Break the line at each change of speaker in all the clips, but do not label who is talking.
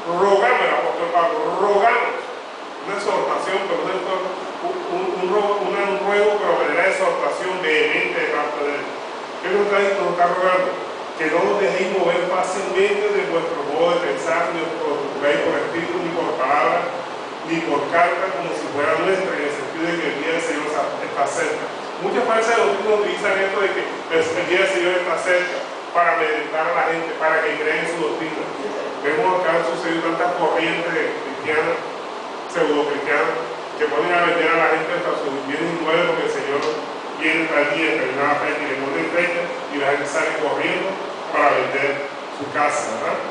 Rogamos, el apóstol Pablo, rogamos, una exhortación, pero una exhortación vehemente de parte de él. ¿Qué nos está rogando? Que no nos dejéis mover fácilmente de vuestro modo de pensar, ni os procuráis por espíritu, ni por palabra, ni por carta, como si fuera nuestra, en el sentido de que el día del Señor está cerca. Muchas falsas doctrinas utilizan esto de que el día del Señor está cerca para amedrentar a la gente, para que crean en su doctrina. Vemos acá han sucedido tantas corrientes cristianas, pseudo-cristianas, que ponen a vender a la gente hasta sus bienes inmuebles porque el Señor viene tal día, determinada fecha, y le ponen fecha y la gente sale corriendo para vender su casa, ¿verdad?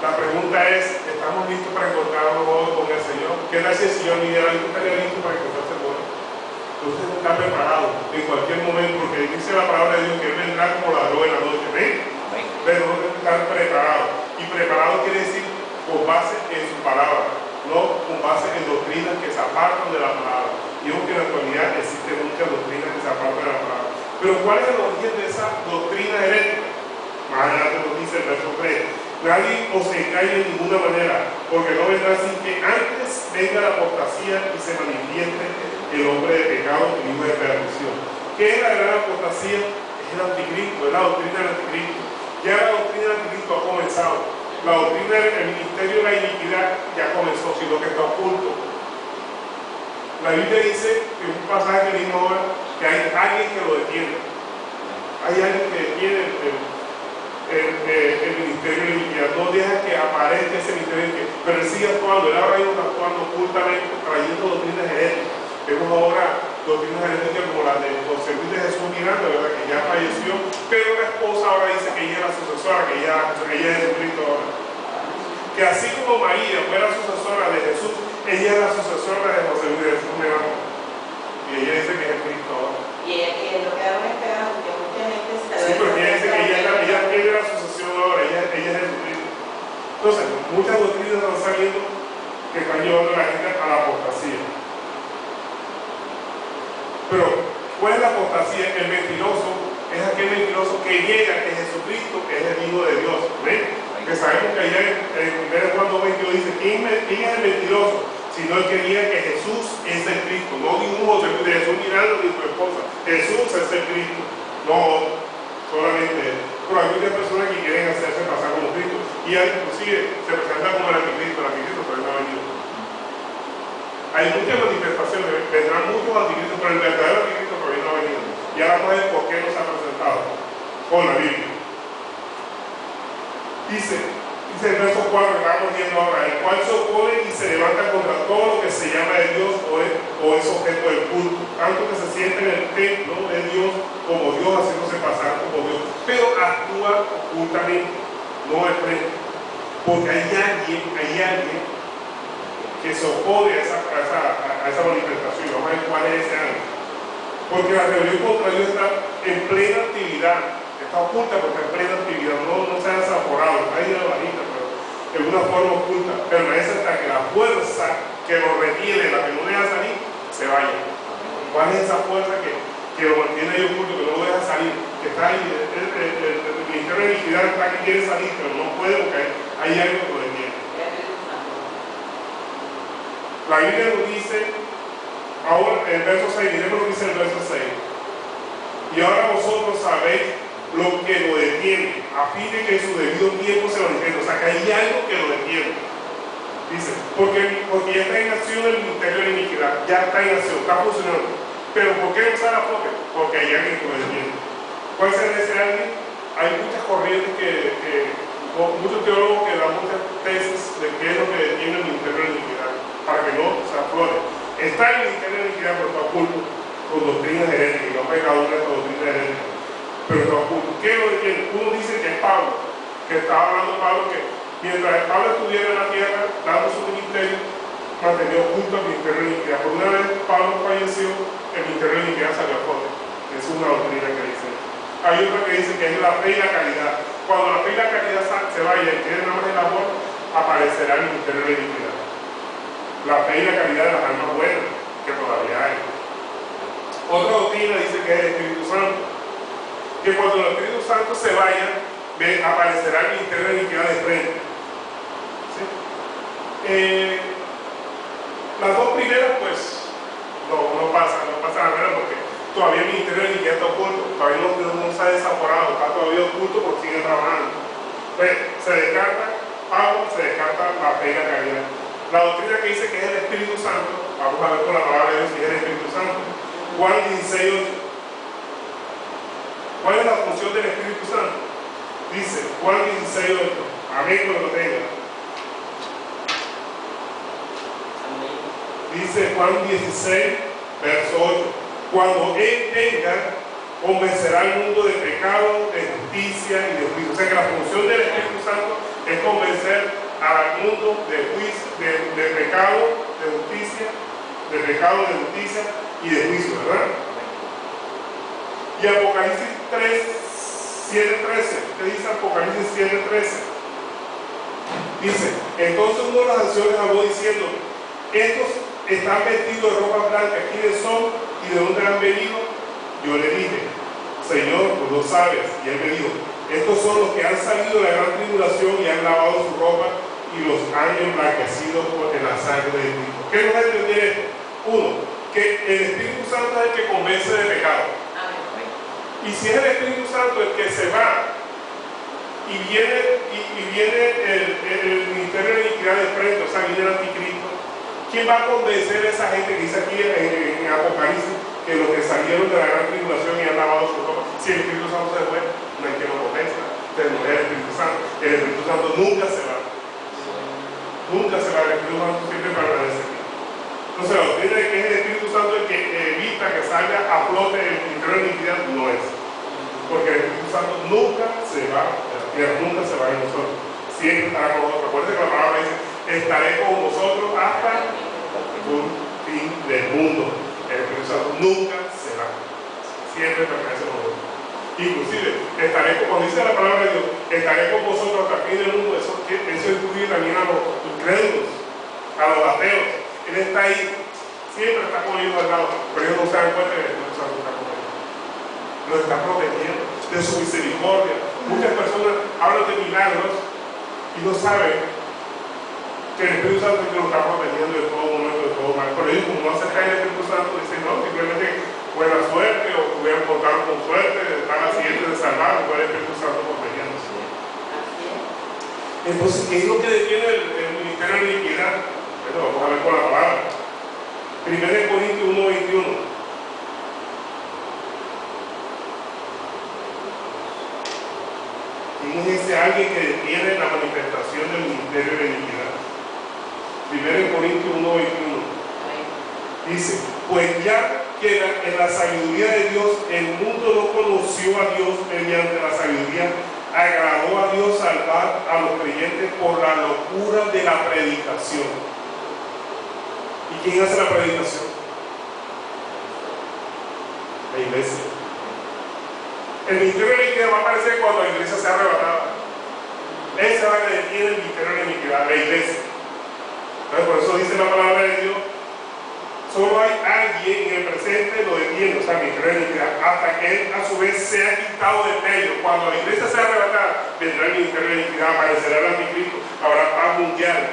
La pregunta es, ¿estamos listos para encontrarnos con el Señor? ¿Qué tal si el Señor viniera? ¿Usted estaría listo para encontrarse con Él? Usted está preparado en cualquier momento, porque dice la palabra de Dios que Él vendrá como ladrón en la noche, ¿ven? Pero no estar preparado. Y preparado quiere decir con base en su palabra, no con base en doctrinas que se apartan de la palabra. Digo que en la actualidad existen muchas doctrinas que se apartan de la palabra. Pero ¿cuál es el origen de esa doctrina herética? Más adelante nos dice el verso 3. Nadie os engañe de ninguna manera, porque no vendrá sin que antes venga la apostasía y se manifieste el hombre de pecado, el hijo de perdición. ¿Qué es la gran apostasía? Es el anticristo, es la doctrina del anticristo. Ya la doctrina del anticristo ha comenzado. La doctrina del ministerio de la iniquidad ya comenzó, sino que está oculto. La Biblia dice, en un pasaje que leímos ahora, que hay alguien que lo detiene. Hay alguien que detiene el ministerio de la iniquidad. No deja que aparezca ese ministerio, pero él sigue actuando. Él ahora mismo está actuando ocultamente, trayendo doctrinas heréticas. Vemos ahora doctrinas heréticas como la de José Luis de Jesús Miranda, ¿verdad? Que ya falleció, pero la esposa ahora dice que ella es la sucesora, que ella es Jesucristo ahora. Que así como María fue la sucesora de Jesús, ella es la sucesora de José Luis de Jesús Miranda. Y ella dice que es Cristo ahora.
Y ella que lo quedaron esperando, que mucha gente se
sí, porque ella dice que ella es la sucesión ahora, ella es Jesucristo. Entonces, muchas doctrinas están saliendo que están llevando a la gente a la apostasía. Pero, ¿cuál es la apostasía? El mentiroso es aquel mentiroso que niega que Jesucristo es el Hijo de Dios. ¿Ven? Que sabemos que allá en 1 Juan 2:22 dice, ¿quién es el mentiroso? Sino el que niega que Jesús es el Cristo. No ningún José Luis de Jesús Miranda ni su esposa. Jesús es el Cristo. No solamente él. Pero hay muchas personas que quieren hacerse pasar como Cristo. Y inclusive se presenta como el anticristo, pero él no ha venido. Hay muchas manifestaciones, vendrán muchos anticristos, pero el verdadero anticristo todavía no ha venido. Y ahora vamos a ver por qué no se ha presentado con la Biblia. Dice el verso 4 que estamos viendo ahora, el cual se opone y se levanta contra todo lo que se llama de Dios o es objeto del culto, tanto que se siente en el templo de Dios como Dios, haciéndose pasar como Dios, pero actúa ocultamente, no de frente, porque hay alguien que se opone a esa manifestación. Vamos a ver cuál es ese alguien, porque la rebelión contra Dios está en plena actividad. Está oculta porque está en plena actividad, no se ha desaforado, está ahí de la bajita, pero de alguna forma oculta, permanece hasta que la fuerza que lo retiene, la que no deja salir, se vaya. ¿Cuál es esa fuerza que lo mantiene ahí oculto, que no lo deja salir? Que está ahí, el ministerio de iniquidad está que quiere salir, pero no puede porque hay algo que lo detiene. La Biblia nos dice, ahora el verso 6, miremos lo que dice el verso 6. Y ahora vosotros sabéis lo que lo detiene, a fin de que en su debido tiempo se manifieste. O sea, que hay algo que lo detiene. Dice, porque ya está en acción el ministerio de la iniquidad, ya está en acción, está funcionando. Pero ¿por qué no sale a flote? Porque hay alguien que lo detiene. ¿Cuál será ese alguien? Hay muchas corrientes muchos teólogos que dan muchas tesis de qué es lo que detiene el ministerio de la iniquidad, para que no se aflore. Está en el ministerio de la iniquidad, pero está oculto con doctrinas heréticas, y no pega una de estas doctrinas heréticas. Pero está oculto. ¿Qué lo detiene? Uno dice que es Pablo, que estaba hablando Pablo que mientras Pablo estuviera en la tierra, dando su ministerio, mantenía oculto el ministerio de la iniquidad. Por una vez Pablo falleció, el ministerio de la iniquidad salió a flote. Es una doctrina que dice. Hay otra que dice que es la fe y la caridad. Cuando la fe y la caridad se vaya y tiene nada más el amor, aparecerá el ministerio de la iniquidad. La fe y la caridad de las almas buenas, que todavía hay. Otra doctrina dice que es el Espíritu Santo. Que cuando el Espíritu Santo se vaya, aparecerá el ministerio de la iniquidad de frente. ¿Sí? Las dos primeras, pues, no pasa manera porque todavía el ministerio de la iniquidad está oculto, todavía no se ha desaforado, está todavía oculto porque siguen trabajando. Entonces, se descarta Pablo, se descarta la fe y la caridad. La doctrina que dice que es el Espíritu Santo, vamos a ver con la palabra de Dios si es el Espíritu Santo. Juan 16:8. ¿Cuál es la función del Espíritu Santo? Dice Juan 16:8. Amén, cuando lo tenga. Dice Juan 16, verso 8. Cuando Él venga, convencerá al mundo de pecado, de justicia y de juicio. O sea que la función del Espíritu Santo es convencer al mundo de juicio, de pecado, de justicia, de pecado, de justicia y de juicio, ¿verdad? Y Apocalipsis 7:13. ¿Qué dice Apocalipsis 7:13? Dice, entonces uno de los ancianos habló diciendo, estos están vestidos de ropa blanca, ¿quiénes son y de dónde han venido? Yo le dije, Señor, tú lo sabes. Y él me dijo, estos son los que han salido de la gran tribulación y han lavado su ropa y los han emblanquecido en la sangre de Cristo. ¿Qué nos da a entender esto? Uno, que el Espíritu Santo es el que convence de pecado. Y si es el Espíritu Santo el que se va y viene el ministerio de iniquidad de frente, o sea, viene el anticristo, ¿quién va a convencer a esa gente que dice aquí en Apocalipsis que los que salieron de la gran tribulación y han lavado su ropa? Si el Espíritu Santo se fue, no hay quien lo convenza. Entonces no es el Espíritu Santo. El Espíritu Santo nunca se va. Nunca se va. El Espíritu Santo siempre permanece aquí. Entonces la doctrina de que es el Espíritu Santo el que evita que salga a flote el ministerio de iniquidad no es. Porque el Espíritu Santo nunca se va de la tierra, nunca se va de nosotros. Siempre estará con nosotros. Recuerden que la palabra dice, estaré con vosotros hasta un fin del mundo. El Espíritu Santo nunca se va. Siempre permanece con nosotros. Inclusive, estaré, como dice la palabra de Dios, estaré con vosotros hasta el fin del mundo. Eso incluye también a los incrédulos, a los ateos. Él está ahí, siempre está con ellos al lado, pero ellos no se dan cuenta de que el Espíritu Santo está con ellos. Los está protegiendo de su misericordia. Muchas personas hablan de milagros y no saben que el Espíritu Santo es que lo está protegiendo de todo momento, de todo mal. Pero ellos, como no acercan al Espíritu Santo, dicen no, simplemente buena suerte o tuvieron contar con suerte, están accidentes de salvar, con el Espíritu Santo protegiéndose. Entonces, ¿qué es lo que detiene el ministerio de iniquidad? Bueno, vamos a ver con la palabra. 1 Corintios 1:21. Imagínense a alguien que detiene la manifestación del ministerio de iniquidad. 1 Corintios 1:21. Dice, pues ya que en la sabiduría de Dios el mundo no conoció a Dios mediante la sabiduría, agradó a Dios salvar a los creyentes por la locura de la predicación. ¿Y quién hace la predicación? La iglesia. El ministerio de la iniquidad va a aparecer cuando la iglesia sea arrebatada. Esa es la que detiene el ministerio de la iniquidad, la iglesia. Entonces, por eso dice la palabra de Dios, solo hay alguien en el presente lo detiene, o sea, el ministerio de la iniquidad, hasta que él a su vez sea quitado del medio. Cuando la iglesia sea arrebatada, vendrá el ministerio de la iniquidad, aparecerá el anticristo, habrá paz mundial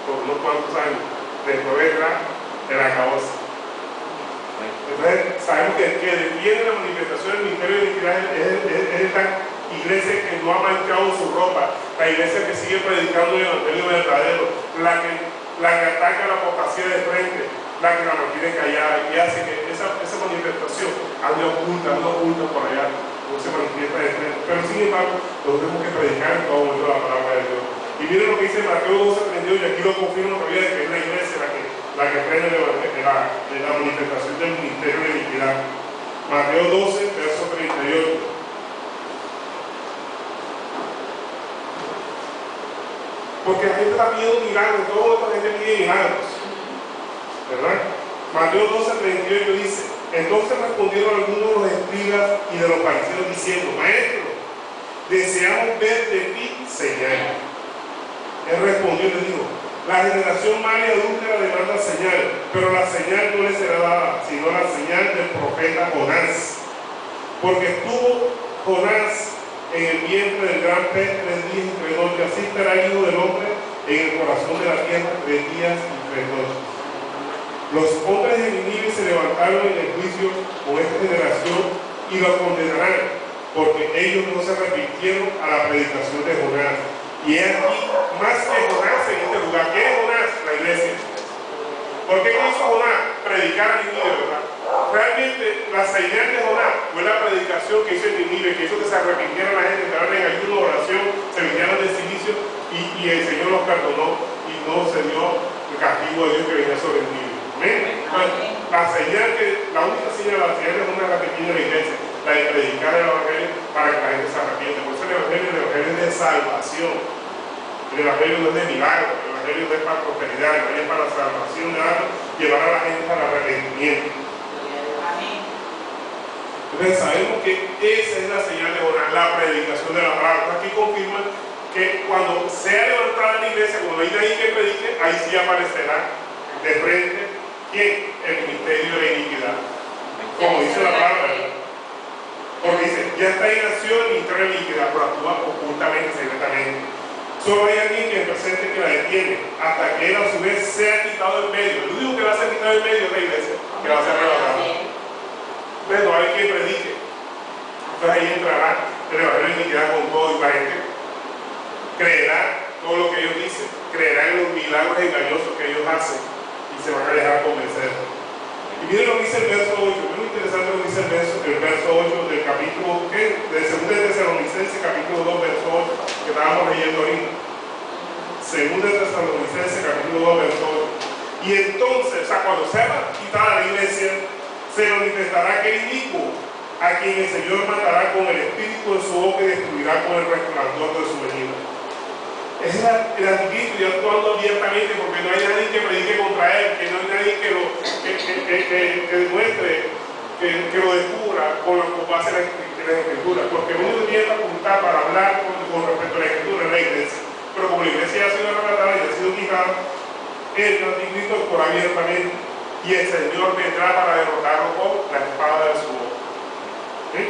por unos cuantos años. Después vendrá el acabose. Entonces, sabemos que el que detiene la manifestación del ministerio de iniquidad es esta iglesia que no ha manchado su ropa, la iglesia que sigue predicando el evangelio verdadero, la que ataca la apostasía de frente, la que la mantiene callada y hace que esa manifestación ande oculta por allá, no se manifiesta de frente. Pero sin embargo, nosotros tenemos que predicar en todo momento la palabra de Dios. Y miren lo que dice Mateo 12:32, y aquí lo confirma todavía de que es la iglesia la que prende la manifestación del ministerio de iniquidad. Mateo 12, verso 38. Porque la gente está pidiendo milagros, toda la gente pide milagros, ¿verdad? Mateo 12:38 dice, entonces respondieron algunos de los escribas y de los fariseos diciendo, maestro, deseamos ver de ti señales. Él respondió y le dijo, la generación mala y adúltera demanda señal, pero la señal no le será dada, sino la señal del profeta Jonás. Porque estuvo Jonás en el vientre del gran pez 3 días y 3 noches, así estará el Hijo del Hombre en el corazón de la tierra 3 días y 3 noches. Los hombres de Nínive se levantaron en el juicio con esta generación y los condenarán, porque ellos no se arrepintieron a la predicación de Jonás. Y es aquí más que Jonás en este lugar. ¿Quién es Jonás? La iglesia. ¿Por qué hizo Jonás? Predicar a Nínive, ¿verdad? Realmente la señal de Jonás fue la predicación que hizo en Nínive, que hizo que se arrepintieran la gente, entraran en ayuno, oración, se vinieran del silicio y el Señor los perdonó y no se dio el castigo de Dios que venía sobre Nínive. ¿Amén? La señal la única señal, la señal de Jonás es la que tiene la iglesia, la de predicar el evangelio para que la gente se arrepiente. Por eso el evangelio es de salvación. El evangelio no es de milagro, el evangelio no es para prosperidad, el evangelio es para la salvación de algo, llevar a la gente al arrepentimiento. Entonces sabemos que esa es la señal de Jonás, la predicación de la palabra. Aquí confirma que cuando sea levantada la iglesia, cuando hay de ahí que predique, ahí sí aparecerá de frente ¿quién? El ministerio de la iniquidad. Como dice la palabra. Porque dice, ya está en acción el ministerio de la iniquidad, pero actúa ocultamente, secretamente. Solo hay alguien que presente que la detiene hasta que él a su vez sea quitado del medio. El único que va a ser quitado del medio es la iglesia, que va a ser arrebatado. Entonces no hay quien predique. Entonces ahí entrará el evangelio de iniquidad con todo y la gente creerá todo lo que ellos dicen, creerá en los milagros engañosos que ellos hacen y se van a dejar convencer. Y miren lo que dice el verso 8, es muy interesante lo que dice el verso 8 del capítulo del 2 de Tesalonicenses, capítulo 2, verso 8, que estábamos leyendo ahorita. 2 de Tesalonicenses, capítulo 2, verso 8. Y entonces, o sea, cuando sea quitada la iglesia, se manifestará aquel inicuo a quien el Señor matará con el espíritu de su boca y destruirá con el resplandor de su venida. Es el anticristo ya actuando abiertamente, porque no hay nadie que predique contra él, que no hay nadie que demuestre, que lo descubra con lo que va a hacer la escritura, porque el único que tiene facultad para hablar con respecto a la escritura es la iglesia. Pero como la iglesia ya ha sido arrebatada y ha sido quitada, el anticristo actuará abiertamente y el Señor vendrá para derrotarlo con la espada de su boca. ¿Sí?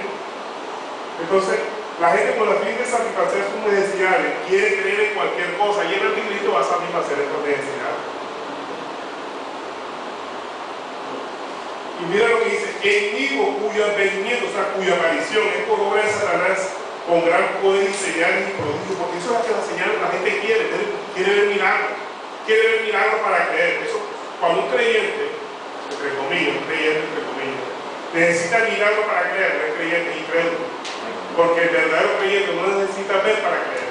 Entonces, la gente con la fin de satisfacer sus necesidades quiere creer en cualquier cosa y el anticristo va a satisfacer estas necesidades. Y mira lo que dice, el hijo cuyo advenimiento, o sea, cuya aparición es por obra de Satanás con gran poder y señales y prodigios, porque eso es lo que la gente quiere ver milagros para creer. Eso, cuando un creyente, entre comillas, necesita milagros para creer, no es creyente, es incrédulo. Porque el verdadero creyente no necesita ver para creer.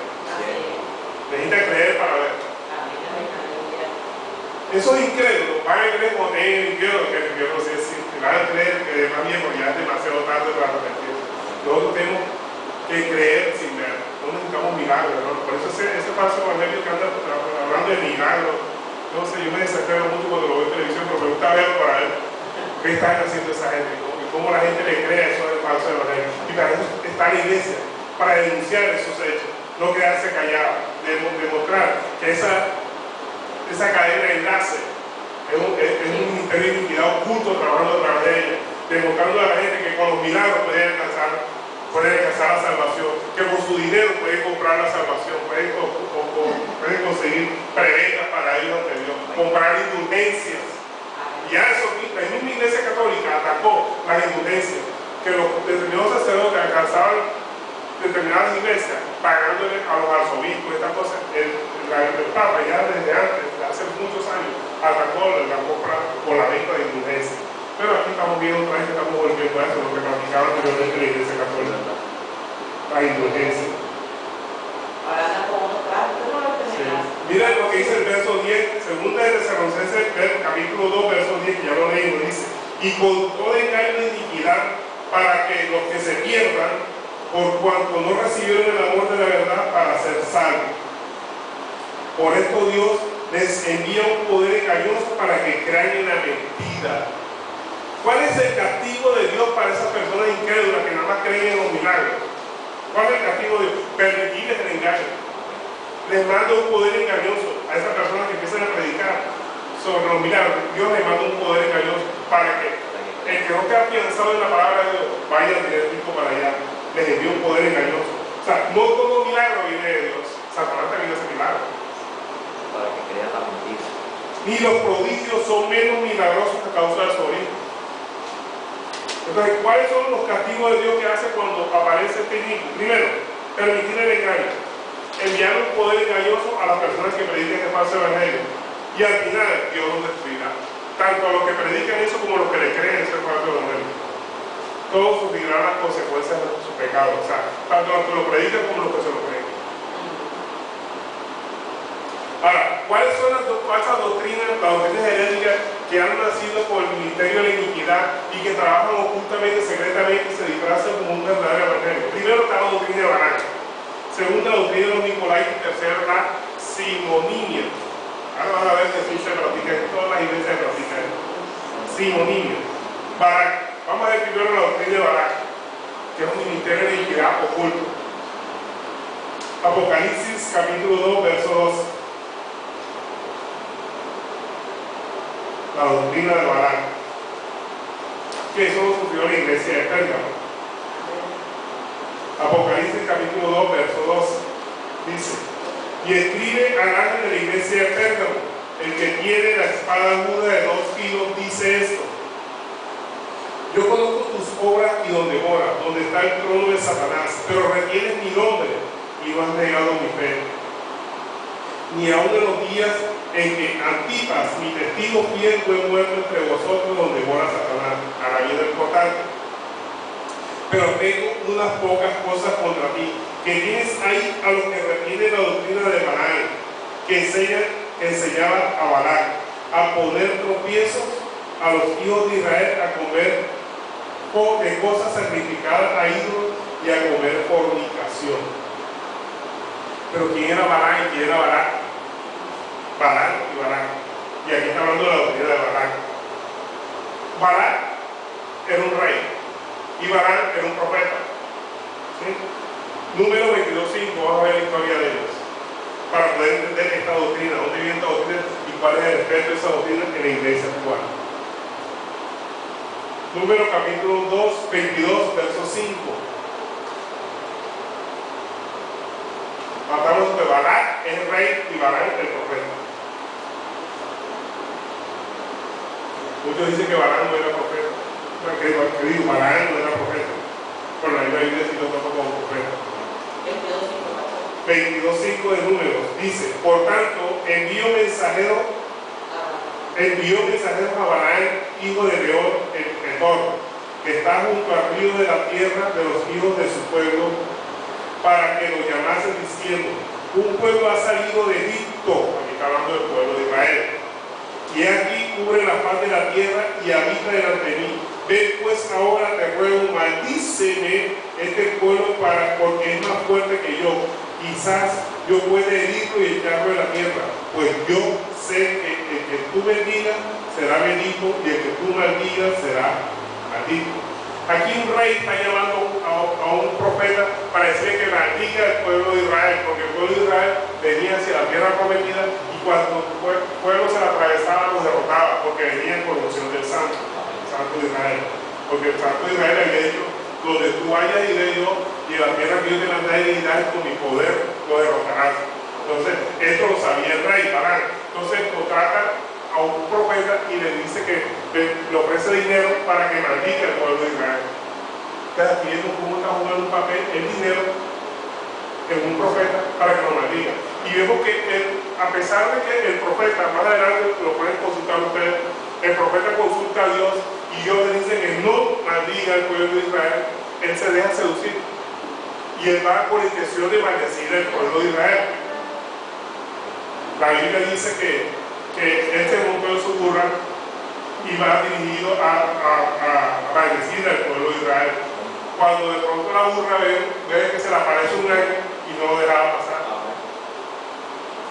Necesita creer para ver. Esos incrédulos van a creer cuando tengan el infierno, que el infierno sí existe. Van a creer que más bien porque ya es demasiado tarde para arrepentirse. Nosotros tenemos que creer sin ver. No necesitamos milagros, ¿no? Por eso ese falso evangelio que anda hablando de milagros. No sé, yo me desespero mucho cuando lo veo en televisión, pero me gusta verlo para ver qué están haciendo esa gente, ¿no? Y cómo la gente le cree eso del falso evangelio. Y para eso está la iglesia, para denunciar esos hechos, no quedarse callado, demostrar que esa cadena de enlace es un ministerio de iniquidad oculto trabajando a través de ella, demostrando a la gente que con los milagros pueden alcanzar la salvación, que con su dinero pueden comprar la salvación, pueden conseguir preventas para ellos ante Dios, comprar indulgencias. Y ya eso, la misma iglesia católica atacó las indulgencias, que los determinados sacerdotes alcanzaban determinadas iglesias pagándole a los arzobispos, estas cosas. El Papa ya desde antes, hace muchos años, atacó la compra por la venta de indulgencias. Pero aquí estamos viendo otra vez que estamos volviendo a eso, lo que practicaba anteriormente la iglesia católica, la indulgencia. Sí. Mira lo que dice el verso 10, segunda de Tesalonicenses, capítulo 2, verso 10, que ya lo leímos, dice: y con todo engaño de iniquidad, para que los que se pierdan, por cuanto no recibieron el amor de la verdad para ser salvos. Por esto Dios les envía un poder engañoso para que crean en la mentira. ¿Cuál es el castigo de Dios para esas personas incrédulas que nada más creen en los milagros? ¿Cuál es el castigo de Dios? Permitirles el engaño. Les manda un poder engañoso a esas personas que empiezan a predicar sobre los milagros. Dios les manda un poder engañoso para que el que no esté afianzado en la palabra de Dios vaya directo para allá. Les envía un poder engañoso. O sea, no todo milagro viene de Dios. Satanás también hace milagros.
Para que crean la mentira.
ni los prodigios son menos milagrosos a causa de su origen. Entonces, ¿cuáles son los castigos de Dios que hace cuando aparece este iniquo? Primero, permitir el engaño, enviar un poder engañoso a las personas que predican el falso evangelio, y al final Dios los destruirá, tanto a los que predican eso como a los que le creen ese falso evangelio. Todos sufrirán las consecuencias de su pecado, o sea, tanto los que lo predican como los que se lo creen. Ahora, ¿cuáles son las falsas doctrinas, las doctrinas heréticas que han nacido por el ministerio de la iniquidad y que trabajan ocultamente, secretamente y se disfrazan como un verdadero evangelio? Primero está la doctrina de Balac. Segunda, la doctrina de los Nicolaitas. Y tercero, la simonimia. Ahora van a ver que sí se practica en todas las iglesias se practica esto. Simonimia. Balac. Vamos a ver primero la doctrina de Balac, que es un ministerio de iniquidad oculto. Apocalipsis capítulo 2, verso 12. La doctrina de Balac, que eso lo sufrió la iglesia de Pérgamo. Apocalipsis capítulo 2, verso 12, dice: y escribe al ángel de la iglesia de Pérgamo, el que tiene la espada aguda de 2 filos, dice esto: yo conozco tus obras y donde moras, donde está el trono de Satanás, pero retienes mi nombre y no has negado mi fe, ni aun en los días en que Antipas, mi testigo fiel, fue muerto entre vosotros, donde mora Satanás, a la vida importante. Pero tengo unas pocas cosas contra ti, que tienes ahí a los que retienen la doctrina de Balaam, que enseñaba a Balac a poner tropiezos a los hijos de Israel, a comer de cosas sacrificadas a ídolos y a comer fornicación. Pero ¿quién era Balaam y quién era Balac? Balac y Balac. Y aquí está hablando de la doctrina de Balac. Balac era un rey y Balac era un profeta. ¿Sí? Número 22:5, vamos a ver la historia de ellos, para poder entender esta doctrina, dónde viene esta doctrina y cuál es el efecto de esa doctrina en la iglesia actual. Número capítulo 2, 22, verso 5. Matamos que Balac es el rey y Balaam el profeta. Muchos dicen que Balaam no era profeta. Que digo, Balaam no era profeta. Pero la Biblia sí lo toma como profeta. 22:5 de Números dice: por tanto, envió mensajeros a Balaam, hijo de Beor, el Petor, que está junto al río de la tierra de los hijos de su pueblo, para que lo llamasen diciendo: un pueblo ha salido de Egipto, aquí está hablando del pueblo de Israel, y aquí cubre la faz de la tierra y habita delante de mí. Ven pues ahora, te ruego, maldíceme este pueblo porque es más fuerte que yo. Quizás yo pueda herirlo y echarlo de la tierra, pues yo sé que el que tú bendigas será bendito y el que tú maldigas será maldito. Aquí un rey está llamando a un profeta para decirle que maldiga al pueblo de Israel, porque el pueblo de Israel venía hacia la tierra prometida y cuando el pueblo se la atravesaba los derrotaba, porque venían con unción del Santo de Israel. Porque el Santo de Israel había dicho: donde tú vayas iré yo, y la tierra que yo te mandaré y dirás, con mi poder lo derrotarás. Entonces, esto lo sabía el rey Balaam. Entonces contrata a un profeta y le dice que le ofrece dinero para que maldiga al pueblo de Israel. Entonces aquí vemos cómo está jugando un papel el dinero en un profeta para que lo maldiga. Y vemos que a pesar de que el profeta, más adelante lo pueden consultar ustedes, el profeta consulta a Dios y Dios le dice que no maldiga al pueblo de Israel, él se deja seducir y él va con la intención de maldecir al pueblo de Israel. La Biblia dice que él se montó en su burra y va dirigido a maldecir al pueblo de Israel. Cuando de pronto la burra ve que se le aparece un ángel y no lo dejaba pasar.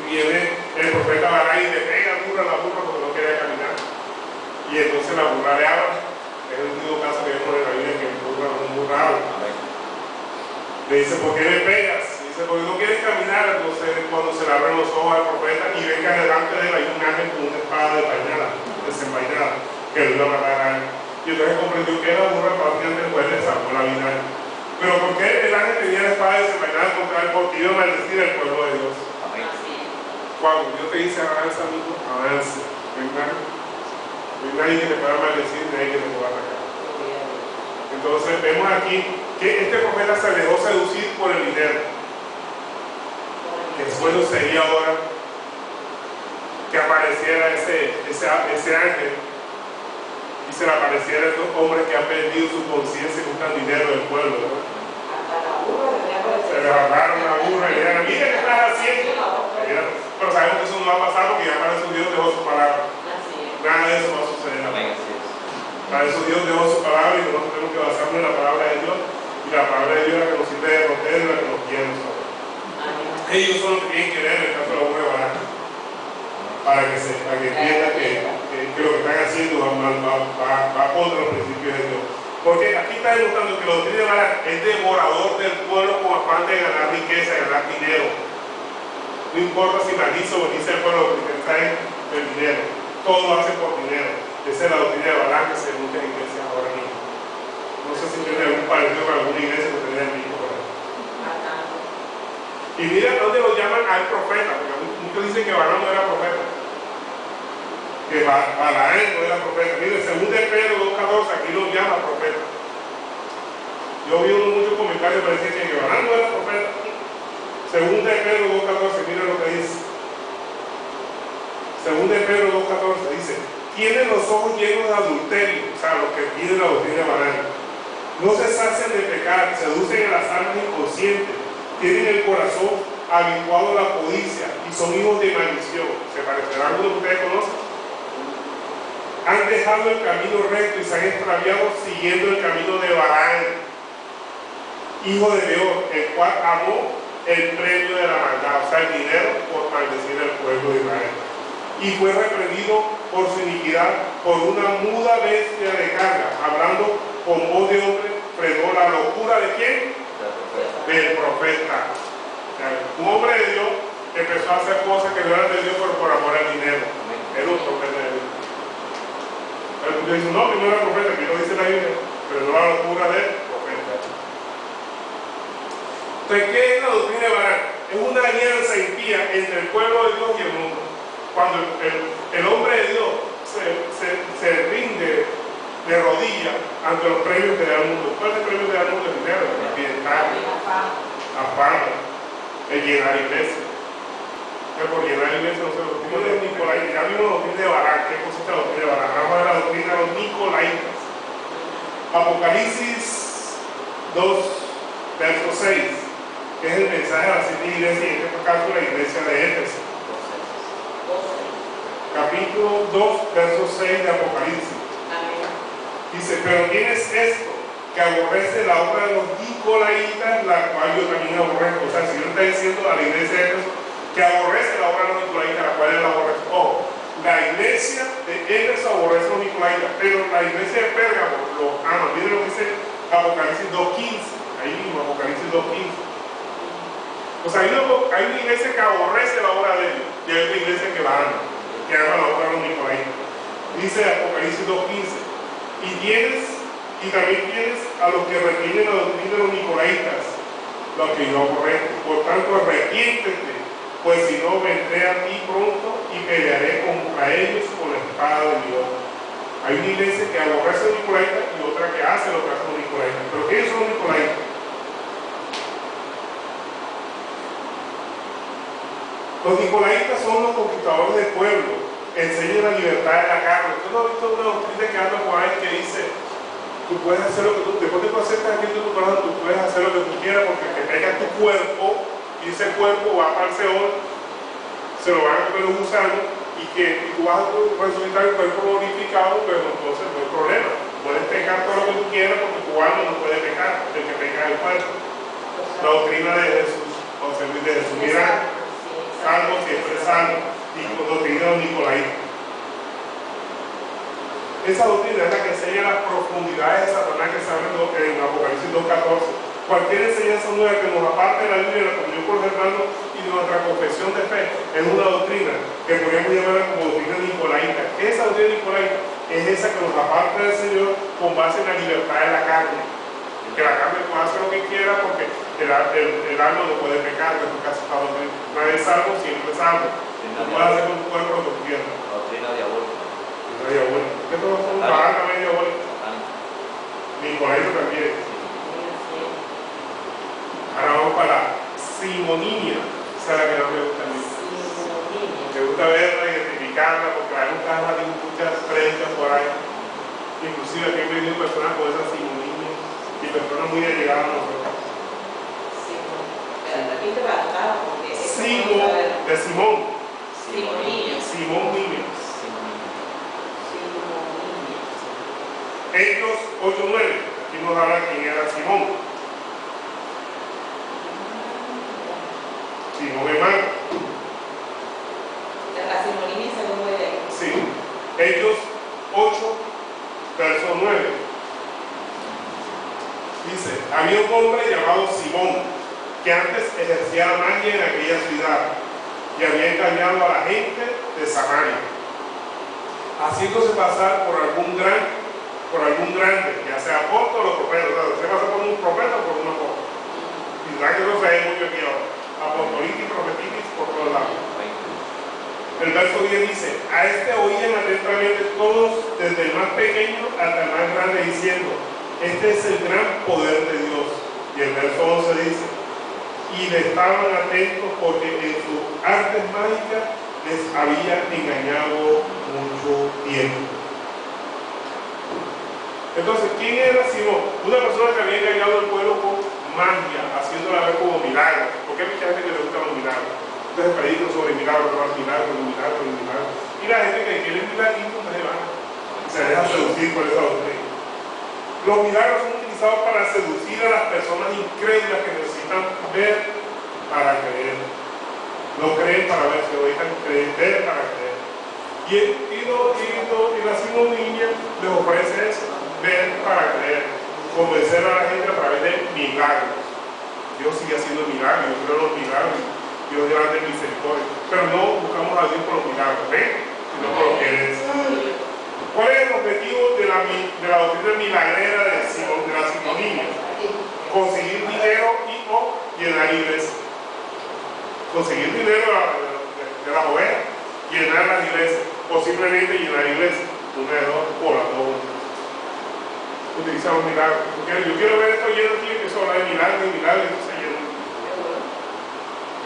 Y viene el profeta Balaam y le pega a la burra porque no quería caminar. Y entonces la burra le habla. Es el único caso que vemos en la Biblia que un burra habla. Le dice: ¿por qué me pegas? Dice: porque no quieres caminar. Entonces, cuando se le abren los ojos al profeta y ven que delante de él hay un ángel con una espada desenvainada, que lo iba a matar a él. Y entonces comprendió que era burra, prácticamente después le salvó la vida a él. Pero ¿por qué el ángel tenía la espada desenvainada contra él? Porque iba a maldecir al pueblo de Dios. Cuando Dios te dice: avanza, amigo, avanza. No hay nadie que te pueda maldecir, nadie que te pueda atacar. Entonces vemos aquí que este profeta se dejó seducir por el dinero. Que bueno sería ahora que apareciera ese ángel y se le apareciera a estos hombres que han perdido su conciencia y buscan dinero del pueblo, ¿verdad? Se le agarraron la burra y le dijeron, mira qué estás haciendo. Pero sabemos que eso no va a pasar porque ya para eso Dios dejó su palabra. Nada de eso va a suceder. Para eso Dios dejó su palabra y nosotros tenemos que basarnos en la palabra de Dios. Y la palabra de Dios es la que nos sirve de roter y la que nos guía a nosotros. Ellos son los que tienen que ver en el caso de la burra barata. Para que entiendan que lo que están haciendo va contra los principios de Dios. Porque aquí está demostrando que la doctrina de Balac es devorador del pueblo con afán de ganar riqueza, de ganar dinero. No importa si maldice o bendice el pueblo, lo que está es el dinero. Todo lo hace por dinero. Esa es la doctrina de Balac que se ve en muchas iglesias ahora mismo. No sé si tiene algún parecido con alguna iglesia que tenía el mismo. Y mira dónde lo llaman al profeta, porque muchos dicen que Balaam no era profeta. Que Balaam no era profeta. Mire, según de Pedro 2.14, aquí lo llama profeta. Yo vi muchos comentarios que decían que Balaam no era profeta. Según de Pedro 2.14, mire lo que dice. Según de Pedro 2.14 dice, tienen los ojos llenos de adulterio, o sea, los que piden la doctrina de Balaam. No se sacian de pecar, seducen a las almas inconscientes, tienen el corazón habituado a la codicia y son hijos de maldición. ¿Se parecerá a alguno que ustedes conocen? Han dejado el camino recto y se han extraviado siguiendo el camino de Balaam, hijo de Beor, el cual amó el premio de la maldad, o sea, el dinero, por maldecir al pueblo de Israel. Y fue reprendido por su iniquidad, por una muda bestia de carga, hablando con voz de hombre, frenó la locura de ¿quién? Del profeta. O sea, un hombre de Dios empezó a hacer cosas que no eran de Dios por amor al dinero. Era un profeta de Dios. Pero tú dices, no, que no era profeta, que no dice la Biblia, pero no la locura del profeta. Entonces, ¿qué es la doctrina de Balaam? Es una alianza impía entre el pueblo de Dios y el mundo. Cuando el hombre de Dios se rinde de rodillas ante los premios que da el mundo. ¿Cuál es el premio que da el mundo? El dinero, el bienestar, la fama, el llenar iglesia. Por llenar iglesia no se lo digo de Nicolaitas. Ya vimos la doctrina de Balaam. ¿Qué consiste la doctrina de Balaam? Vamos a ver la doctrina de los Nicolaitas. Apocalipsis 2, verso 6, que es el mensaje a las 7 iglesias, y en este caso la iglesia de Éfeso. Capítulo 2, verso 6 de Apocalipsis. Dice, pero tienes esto, que aborrece la obra de los Nicolaitas, la cual yo también aborrezco. O sea, si Dios está diciendo a la iglesia de Éfeso que aborrece la obra de los Nicolaitas, la cual él aborrece. Oh, la iglesia de Éfeso aborrece a los Nicolaitas, pero la iglesia de Pérgamo los ama. Miren lo que dice Apocalipsis 2.15. Ahí mismo, Apocalipsis 2.15. O sea, hay una iglesia que aborrece la obra de ellos y hay una iglesia que la ama, que ama la obra de los Nicolaitas. Dice Apocalipsis 2.15. Y también tienes a los que retienen la doctrina de los Nicolaitas, los que yo aborrezco. Por tanto, arrepiéntete, pues si no, vendré a ti pronto y pelearé contra ellos con la espada de Dios. Hay una iglesia que aborrece a los Nicolaitas y otra que hace lo que hacen los Nicolaitas. ¿Pero quiénes son los Nicolaitas? Los Nicolaitas son los conquistadores del pueblo, enseñan la libertad de la carne. ¿Usted no ha visto una doctrina que anda por ahí que dice, tú puedes hacer lo que tú, después de que tú aceptas a Cristo en tu corazón, tú puedes hacer lo que tú quieras porque que tengas tu cuerpo y ese cuerpo va para el Seol, se lo van a comer los gusanos y tú vas a resucitar el cuerpo glorificado, pero entonces no hay problema. Puedes pecar todo lo que tú quieras porque tu alma no puede pecar, el que peca es el cuerpo. La doctrina de Jesús, o sea, de Jesús, mira, salvo siempre salvo, y con doctrina de Nicolaitas. Esa doctrina es la que enseña las profundidades de Satanás que se hablan en Apocalipsis 2.14. Cualquier enseñanza nueva que nos aparte de la Biblia, de la comunión con los hermanos y de nuestra confesión de fe es una doctrina que podríamos llamar como doctrina nicolaita. Esa doctrina nicolaita es esa que nos aparta del Señor con base en la libertad de la carne. Que la carne puede hacer lo que quiera porque el alma no puede pecar, que es lo que hace Pablo. Nadie es salvo, siempre es salvo. No puedes hacer con tu cuerpo lo que tú quieras.
doctrina diabólica.
No hay abuelo. ¿Qué todos son? Baal también diabólico. Nicolaito también. Ahora vamos para la simonia. Esa es la que no me gusta a mí. Me gusta verla, identificarla, porque hay muchas creencias por ahí. Inclusive aquí he venido personas con esa simonia y personas muy allegadas a nosotros. Simón, de Simón. Simón Niño. Hechos 8:9. Aquí nos habla quién era Simón. Simón hermano.
La simonía se lo voy a ir.
Sí. Hechos 8, verso 9. Dice, había un hombre llamado Simón, que antes ejercía la magia en aquella ciudad y había engañado a la gente de Samaria, haciéndose pasar por algún grande, ya sea apóstol o profeta. O sea, se pasa por un profeta o por un apóstol. Y verdad que eso se ve mucho aquí ahora. Apostolitis, profetitis, por todos lados. El verso 10 dice, a este oían atentamente todos, desde el más pequeño hasta el más grande, diciendo, este es el gran poder de Dios. Y el verso 11 dice, y le estaban atentos porque en sus artes mágicas les había engañado mucho tiempo. Entonces, ¿quién era Simón? Una persona que había engañado al pueblo con magia, haciéndola ver como milagros. Porque hay mucha gente que le gustan los milagros. Entonces predican sobre milagros, milagros. Y la gente que quiere milagros, se deja seducir por esa doctrina. Los milagros son utilizados para seducir a las personas incrédulas que necesitan ver para creer. No creen para ver, se necesitan ver para creer. Y la simonía les ofrece eso, ver para creer, convencer a la gente a través de milagros. Dios sigue haciendo milagros, yo creo en los milagros, Dios es grande en misericordia, pero no buscamos a Dios por los milagros, sino por lo que Él es. ¿Cuál es el objetivo de la doctrina milagrera de la simonía? Conseguir dinero o llenar iglesias. Conseguir dinero de las ovejas, llenar las iglesias, o simplemente llenar iglesias, una de dos, o las dos. Utilizar los milagros. Yo quiero ver esto lleno aquí, que eso habla de milagros y milagros, y esto se llena.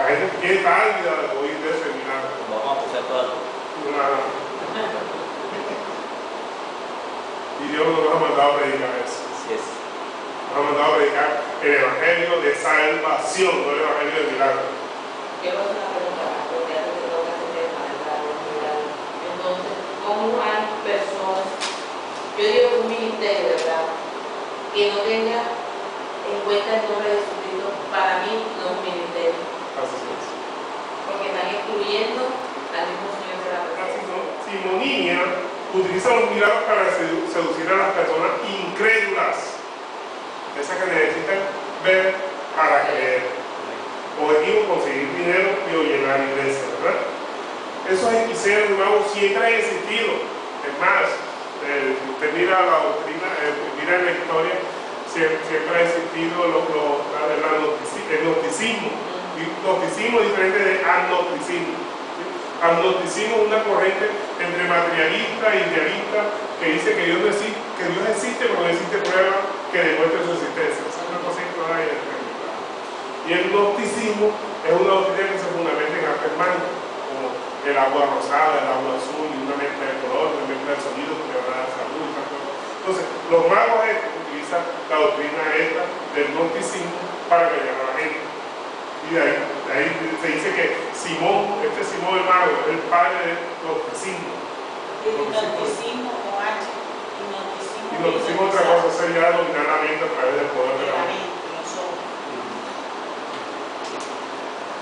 La gente quiere estar ávida de oír de ese milagro.
Vamos a pusar todo.
Y Dios nos ha mandado a predicar eso.
Así es.
Nos ha mandado a predicar el evangelio de salvación, no el evangelio de milagro.
Quiero hacer una pregunta, porque antes de todo este tema de los milagros. Entonces, ¿cómo hay personas, yo digo un ministerio, ¿verdad?, que no tenga en cuenta el nombre de Jesucristo? Para mí no es un ministerio.
Así es.
Porque están excluyendo al mismo Señor de la persona.
Simonía utiliza los milagros para seducir a las personas incrédulas, esas que necesitan ver para creer. Objetivo, conseguir dinero y llenar iglesias, ¿verdad? Esos hechiceros nuevos siempre han existido. Es más, usted mira la doctrina, mira en la historia, siempre ha existido el gnosticismo. Gnosticismo es diferente de agnosticismo. Agnosticismo es una corriente entre materialista e idealista que dice que Dios existe, pero no existe prueba que demuestre su existencia. Esa es una cosa que y el gnosticismo es una doctrina que se fundamenta en artes mágicas, como el agua rosada, el agua azul, y una mezcla de color, una mezcla de sonidos que van a dar salud y tal cosa. Entonces, los magos utilizan la doctrina esta del gnosticismo para engañar a la gente. Y de ahí se dice que Simón, Simón el mago, es el padre del gnosticismo.
Gnosticismo con H.
Y gnosticismo otra cosa sería dominar la mente a través del poder de la mente.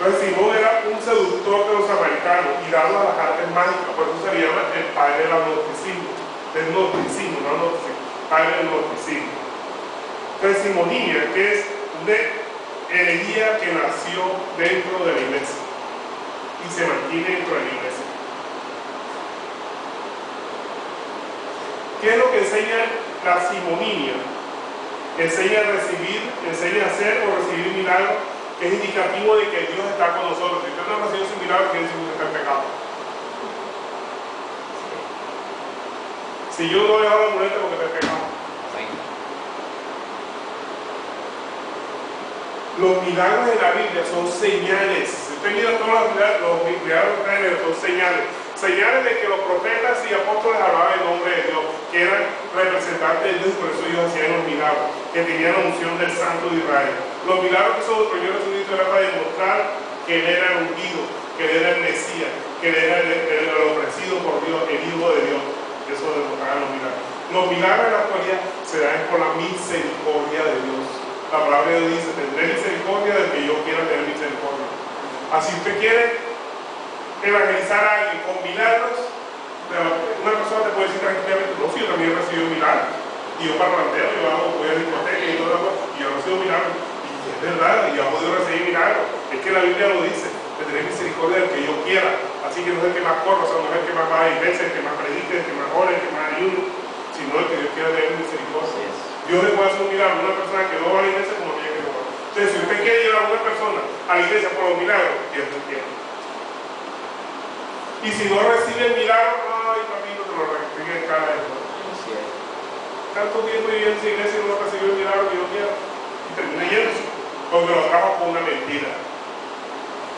Entonces Simón era un seductor de los samaritanos y dado a las artes mágicas, por eso se le llama el padre del gnosticismo, padre del gnosticismo. Entonces simonía, que es una herejía que nació dentro de la iglesia y se mantiene dentro de la iglesia. ¿Qué es lo que enseña la simonía? Enseña a recibir, enseña a hacer o recibir milagros, que es indicativo de que Dios está con nosotros. Si usted no ha recibido ese milagro, quiere decir que usted está en pecado. Si Si yo no dejo la muleta porque te he pecado. Los milagros de la Biblia son señales. Si usted mira todos los milagros de la Biblia son señales. Señales de que los profetas y apóstoles hablaban en nombre de Dios, que eran representantes de Dios, y por eso ellos hacían los milagros, que tenían la unción del Santo de Israel. Los milagros que hizo el Señor Jesucristo era para demostrar que Él era el ungido, que Él era el Mesías, que Él era el ofrecido por Dios, el Hijo de Dios. Eso demostraban los milagros. Los milagros en la actualidad se dan por la misericordia de Dios. La palabra de Dios dice: tendré misericordia del que yo quiera tener misericordia. Así usted quiere evangelizar a alguien con milagros, una persona te puede decir tranquilamente: no, si yo también he recibido milagros, y yo parlanteo, yo voy a discoteca y todo, y yo recibo milagros, y es verdad, y yo he podido recibir milagros. Es que la Biblia lo dice: tendré misericordia del que yo quiera. Así que no es el que más corra, o sea, no es el que más va a la iglesia, el que más predique, el que más ore, el que más ayude, sino el que Dios quiera tener misericordia. Dios le puede hacer un milagro a una persona que no va a la iglesia como aquella que no va. Entonces, si usted quiere llevar a una persona a la iglesia por los milagros, Dios no quiere. Y si no recibe el milagro, ay, papito, te lo rectifique en cada vez. Tanto tiempo viviendo en esa iglesia y no recibió el milagro que yo quiero. Y termina yéndose, porque lo trajo con una mentira.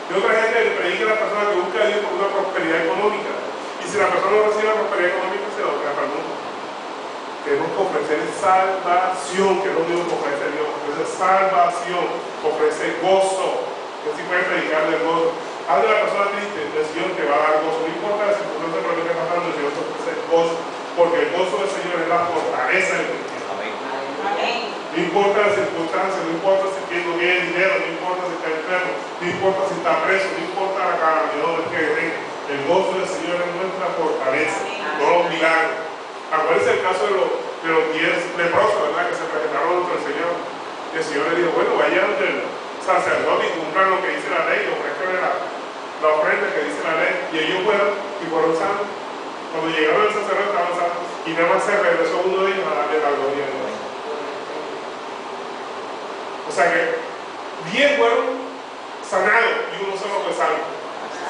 Y otra gente le predica a la persona que busca a Dios por una prosperidad económica. Y si la persona no recibe la prosperidad económica, se lo trae para el mundo. Tenemos que ofrecer salvación, que es lo único que ofrece Dios. Ofrece salvación, ofrece gozo. Que sí puede predicar del gozo. Habla de la persona triste, el Señor te va a dar gozo. No importa la circunstancia por la que esté pasando, el Señor te ofrece gozo. Porque el gozo del Señor es la fortaleza del cristiano.
Amén.
No importa las circunstancias, no importa si no tiene dinero, no importa si está enfermo, no importa si está preso, no importa la calamidad que venga. El gozo del Señor es nuestra fortaleza, no los milagros. Acuérdense el caso de los 10 leprosos, ¿verdad? Que se presentaron ante el Señor. Y el Señor le dijo: bueno, vayan ante el sacerdote y cumplan lo que dice la ley, ofrezcan la ofrenda que dice la ley. Y ellos fueron y fueron sanos. Cuando llegaron al sacerdote estaban sanos. Y nada más se regresó uno de ellos a darle la gloria a Dios. O sea que 10 fueron sanados y uno solo fue salvo.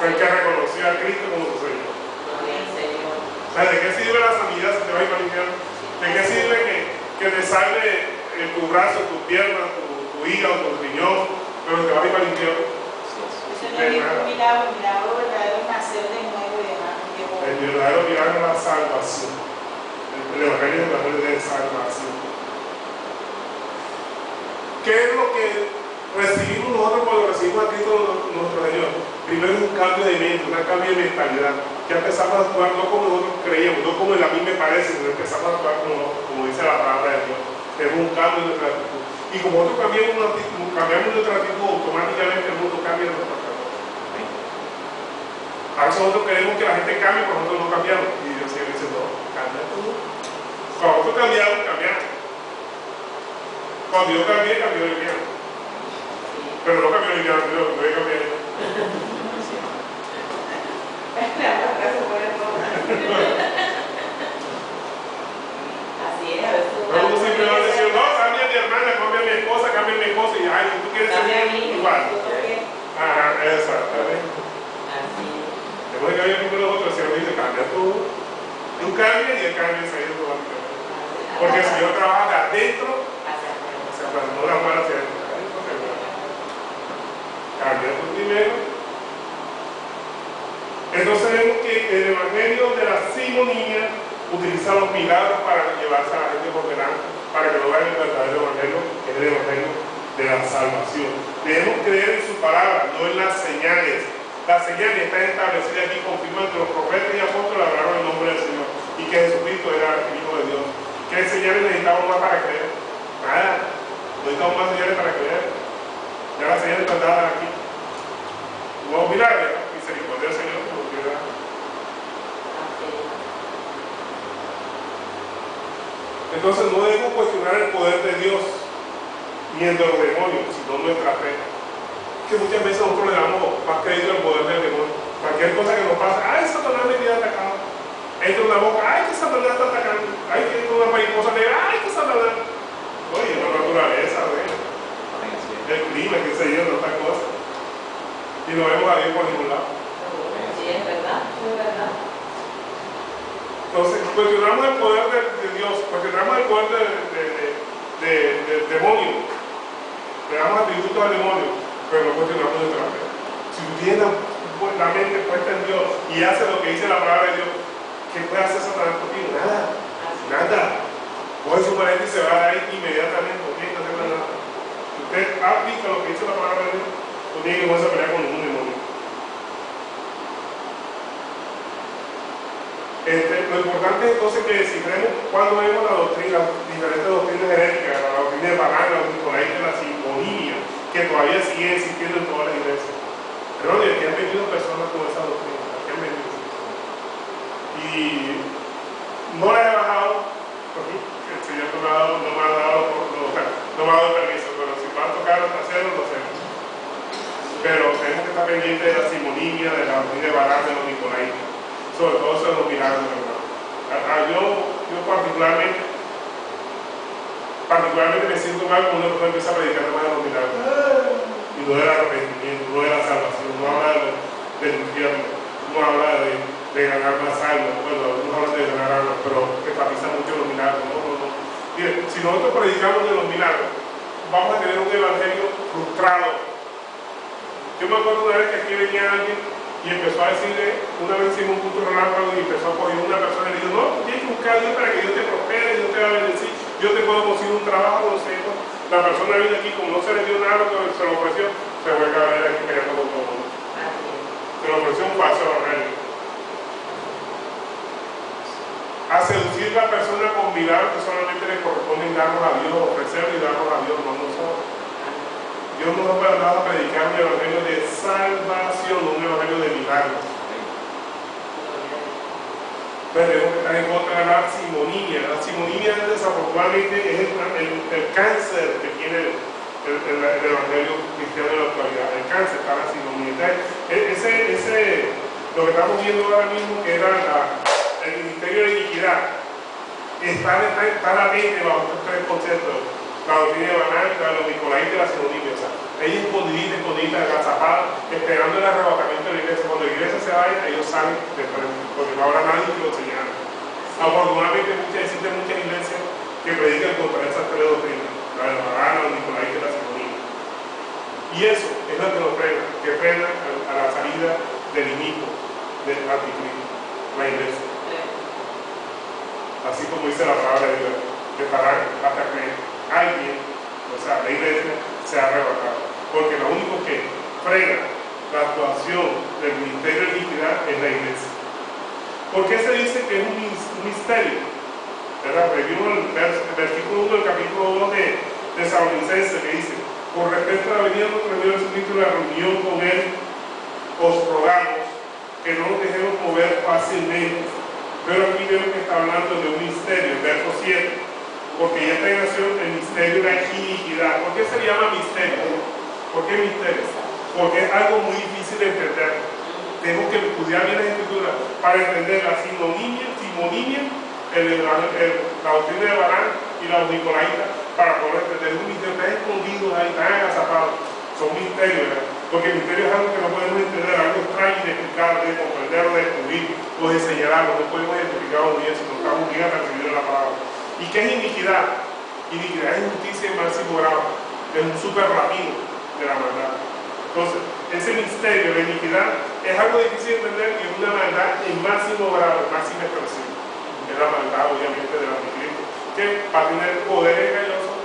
Fue el que reconoció a Cristo como su Señor. O sea, ¿de qué sirve la sanidad si te va a ir para el infierno? ¿De qué sirve que te salve tu brazo, tu pierna, tu hígado, tu riñón, pero te va a ir para el infierno?
Eso no es un milagro, el milagro verdadero es nacer de nuevo y demás.
El verdadero milagro es la salvación. El evangelio es el de salvación. ¿Qué es lo que recibimos nosotros cuando recibimos a Cristo nuestro Señor? Primero es un cambio de mente, un cambio de mentalidad. Ya empezamos a actuar no como nosotros creíamos, no como a mí me parece, sino empezamos a actuar como dice la palabra de Dios. Es un cambio de nuestra actitud. Y como nosotros cambiamos nuestra actitud, automáticamente el mundo cambia nuestra actitud. A veces nosotros queremos que la gente cambie, pero nosotros no cambiamos. Y Dios sigue diciendo: no, cambia tú. Cuando nosotros cambiamos. Cuando yo cambié, cambió el infierno. Pero no cambió el infierno, yo voy a cambiar.
Así es, a veces
Pero uno siempre va a decir: no, cambia a mi hermana, cambia a mi esposa, cambia a mi esposa, y ay, tú quieres ser igual. Ajá, exactamente.
Así es.
Después de que había primero nosotros, el Señor dice: cambia tú. Tú cambias y Él cambia enseguida automáticamente. Porque el Señor trabaja de adentro hacia afuera, no de afuera hacia adentro. Cambia tú primero. Entonces vemos que el evangelio de la simonía utiliza los milagros para llevarse a la gente por delante, para que lo vean el verdadero evangelio, que es el evangelio de la salvación. Debemos creer en su palabra, no en las señales. Las señales están establecidas aquí, confirman que los profetas y apóstoles hablaron en nombre del Señor y que Jesucristo era el Hijo de Dios. ¿Qué señales necesitamos más para creer? Nada. No necesitamos más señales para creer. Ya las señales están dadas aquí. Nuevos milagros, misericordia del Señor, como quiera. Entonces no debemos cuestionar el poder de Dios ni el de los demonios, sino nuestra fe. Que muchas veces nosotros le damos más crédito al poder del demonio. Cualquier cosa que nos pasa: ay, Satanás me quiere atacar. Entra una boca: ay, que Satanás está atacando. Ay, que entra una mariposa negra: ay, que Satanás. Oye, la naturaleza, el clima, que se llena de otras cosas. Y no vemos a Dios por ningún lado.
Sí, es verdad, es verdad.
Entonces, cuestionamos el poder poquito al demonio, pero no cuestionamos nuestra fe. Si tú tienes la mente puesta en Dios y haces lo que dice la palabra de Dios, ¿qué puede hacer Satanás contigo? Nada, nada. Coge su maleta y se va a ir inmediatamente, no tiene que hacer nada. Si usted aplica lo que dice la palabra de Dios, no tiene que ponerse a pelear con ningún demonio. Lo importante es entonces que descifremos cuando vemos la doctrina, las diferentes doctrinas heréticas, la doctrina de Balán, la doctrina de la simonía, que todavía sigue existiendo en todas las iglesias. Pero aquí han venido personas con esa doctrina, aquí han venido. Y no la he bajado, porque el Señor no me ha dado permiso, pero si va a tocar hacerlo, lo hacemos. Pero tenemos que estar pendientes de la simonía, de la doctrina de Balán, de los nicolaitas, sobre todo eso de los milagros, hermano. Yo particularmente me siento mal cuando una persona empieza a predicar más de los milagros. Y no del arrepentimiento, no de la salvación, no habla del infierno, no habla de ganar más almas. Bueno, algunos hablan de ganar almas, pero enfatiza mucho los milagros. No. Mire, si nosotros predicamos de los milagros, vamos a tener un evangelio frustrado. Yo me acuerdo una vez que aquí venía alguien y empezó a decirle, una vez hicimos un punto relámpago y empezó a coger una persona y le dijo, no, tienes que buscar a Dios para que Dios te prospere, Dios te va a bendecir, yo te puedo conseguir un trabajo, no sé. La persona vino aquí, como no se le dio nada lo que se le ofreció, se fue a caer aquí quería todo el mundo. Se le ofreció un falso evangelio. A seducir a la persona con milagros que solamente le corresponden darnos a Dios, ofrecerle y darnos a Dios, no a nosotros. Dios nos ha mandado a predicar un evangelio de salvación, no un evangelio de milagros. Pero tenemos que estar en contra de la simonía. La simonía, desafortunadamente, es el cáncer que tiene el evangelio cristiano en la actualidad. El cáncer está en la simonía. Entonces, lo que estamos viendo ahora mismo, que era el ministerio de iniquidad, está latente bajo estos tres conceptos: la doctrina de Balán, la de los nicolaitas y la simonía. O sea, ellos escondidita, agazapada, esperando el arrebatamiento de la iglesia. Cuando la iglesia se vaya, ellos salen de frente, porque no habrá nadie que los señale. Afortunadamente existen muchas iglesias que predican contra esas tres doctrinas, la de Balán, la de los nicolaitas y la simonía. Y eso es lo que nos frena, que frena a la salida del inicuo, del anticristo, la iglesia. Así como dice la palabra de Dios, que estarán hasta que alguien, o sea, la iglesia, sea arrebatada. Porque lo único que frena la actuación del ministerio de iniquidad es la iglesia. ¿Por qué se dice que es un misterio? ¿Verdad? Vimos el versículo 1 del capítulo 2 de Tesalonicenses, que dice: por respecto a la venida de nuestro Señor Jesucristo y la reunión con Él, os rogamos que no nos dejemos mover fácilmente. Pero aquí vemos que está hablando de un misterio, el verso 7. Porque ya está en acción el misterio de la iniquidad. ¿Por qué se llama misterio? ¿Por qué misterio? Porque es algo muy difícil de entender. Tenemos que estudiar bien las escrituras para entender la simonía, la doctrina de Balán y la nicolaitas, para poder entender un misterio. Están escondidos ahí, están agazapados. Son misterios, ¿verdad? Porque el misterio es algo que no podemos entender, algo extraño, inexplicable, de comprender, de descubrir o de señalarlo. No podemos identificarlo bien si no estamos bien apercibidos en la palabra. ¿Y qué es iniquidad? Iniquidad es injusticia en máximo grado, es un superlativo de la maldad. Entonces, ese misterio de iniquidad es algo difícil de entender y es una maldad en máximo grado, en máxima expresión. Es la maldad, obviamente, del anticristo, que va a tener poderes engañosos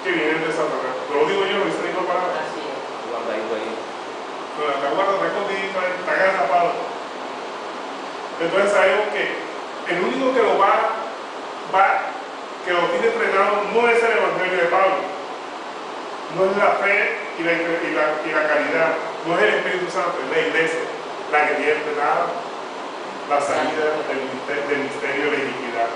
que vienen de Satanás. No lo digo yo, lo dice la misma palabra.
Así es.
Guardadito ahí. No, la guarda está escondidita, está agazapado. Entonces sabemos que el único que lo que lo tiene frenado no es el evangelio de Pablo, no es la fe y la caridad, no es el Espíritu Santo, es la iglesia la que tiene frenado la salida del misterio de la iniquidad.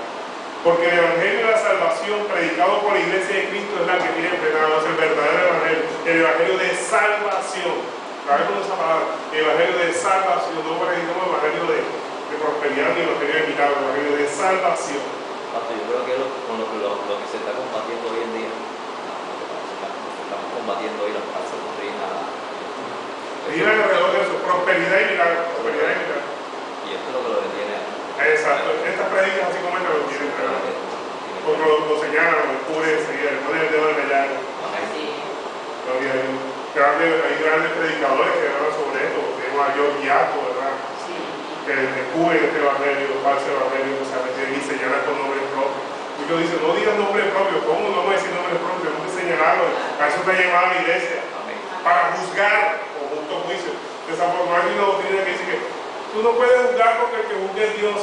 Porque el evangelio de la salvación predicado por la iglesia de Cristo es la que tiene frenado, es el verdadero evangelio, el evangelio de salvación. Sabemos esa palabra, el evangelio de salvación, no predicamos el evangelio de prosperidad ni el evangelio de milagro, el evangelio de salvación.
Yo creo que con lo que se está combatiendo hoy en día, estamos combatiendo hoy las falsas doctrinas.
Gira alrededor de eso, prosperidad y milagro,
Y esto es lo que lo detiene.
Exacto, estas predicas así como esta lo tienen frenado. Porque lo señalan, lo descubren enseguida, le ponen el dedo en el llaga.
Así es.
Gloria a Dios. hay grandes predicadores que hablan sobre esto. Tenemos a George Giaco, ¿verdad?
Sí.
Que descubre este evangelio, falso evangelio, que se y señala con nombre propio. Muchos dicen, no digas nombre propio. ¿Cómo no vamos a decir nombre propio? Tenemos que señalarlo. A eso está llamada la iglesia.
Amén.
Para juzgar con justo juicio. Desafortunadamente hay una doctrina que dice que tú no puedes juzgar porque el que juzgue es Dios.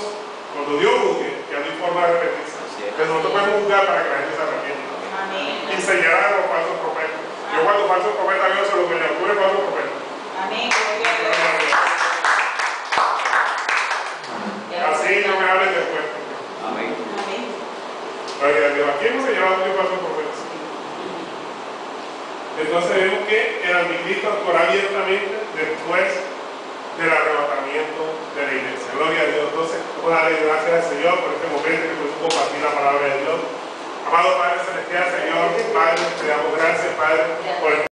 Cuando Dios juzgue, ya no hay forma de arrepentirse. Pero nosotros podemos juzgar para que la gente se arrepienta.
Amén.
Y señalar a los falsos profetas. Yo cuando falsos profetas veo se lo que le ocurre falsos profetas.
Amén. Gloria a Dios.
Así no me hables después.
Amén.
Amén.
Gloria a Dios. Aquí hemos señalado muchos falsos profetas. Entonces vemos que el anticristo actuará abiertamente después del arrebatamiento de la iglesia. Gloria a Dios. Entonces, vamos a darle gracias al Señor por este momento que pudimos compartir la palabra de Dios. Amado Padre Celestial, Señor, Padre, te damos gracias, Padre, por el